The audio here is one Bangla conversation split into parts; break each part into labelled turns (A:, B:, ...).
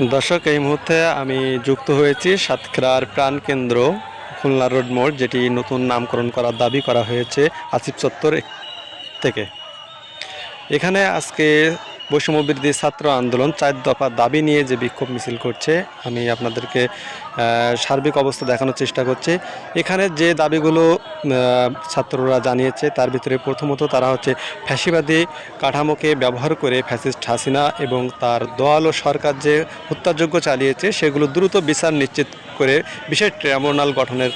A: দর্শক, এই মুহূর্তে আমি যুক্ত হয়েছি সাতক্ষীরার প্রাণকেন্দ্র খুলনা রোড মোড়, যেটি নতুন নামকরণ করার দাবি করা হয়েছে আসিফ চত্বর থেকে। এখানে আজকে বৈষম্যবিরোধী ছাত্র আন্দোলন 4 দফা দাবি নিয়ে যে বিক্ষোভ মিছিল করছে, আমি আপনাদেরকে সার্বিক অবস্থা দেখানোর চেষ্টা করছি। এখানে যে দাবিগুলো ছাত্ররা জানিয়েছে তার ভিতরে প্রথমত তারা হচ্ছে ফ্যাসিবাদী কাঠামোকে ব্যবহার করে ফ্যাসিস্ট হাসিনা এবং তার দল ও সরকার যে হত্যাযজ্ঞ চালিয়েছে সেগুলো দ্রুত বিচার নিশ্চিত করে বিশেষ ট্রাইব্যুনাল গঠনের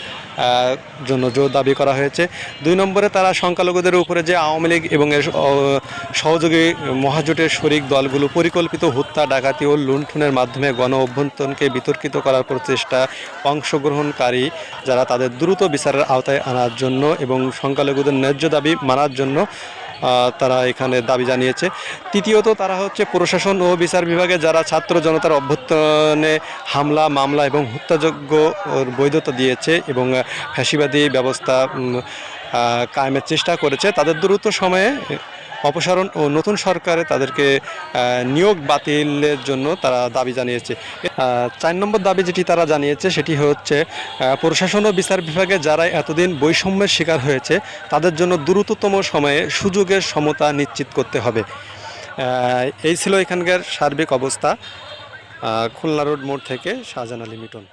A: জন্য জোর দাবি করা হয়েছে। 2 নম্বরে তারা সংখ্যালঘুদের উপরে যে আওয়ামী লীগ এবং এর সহযোগী মহাজোটের শরিক দলগুলো পরিকল্পিত হত্যা, ডাকাতি ও লুণ্ঠনের মাধ্যমে গণ অভ্যন্তরকে বিতর্কিত করার প্রচেষ্টা অংশগ্রহণকারী যারা তাদের দ্রুত বিচারের আওতায় আনার জন্য এবং সংখ্যালঘুদের ন্যায্য দাবি মানার জন্য তারা এখানে দাবি জানিয়েছে। তৃতীয়ত তারা হচ্ছে প্রশাসন ও বিচার বিভাগে যারা ছাত্র জনতার অভ্যুত্থানে হামলা, মামলা এবং হত্যাযজ্ঞ বৈধতা দিয়েছে এবং ফ্যাসিবাদী ব্যবস্থা কায়েমের চেষ্টা করেছে তাদের দ্রুত সময়ে অপসারণ ও নতুন সরকারে তাদেরকে নিয়োগ বাতিলের জন্য তারা দাবি জানিয়েছে। 4 নম্বর দাবি যেটি তারা জানিয়েছে সেটি হচ্ছে প্রশাসন ও বিচার বিভাগে যারা এতদিন বৈষম্যের শিকার হয়েছে তাদের জন্য দ্রুততম সময়ে সুযোগের সমতা নিশ্চিত করতে হবে। এই ছিল এখানকার সার্বিক অবস্থা। খুলনা রোড মোড় থেকে শাহজাহান আলী মিটন।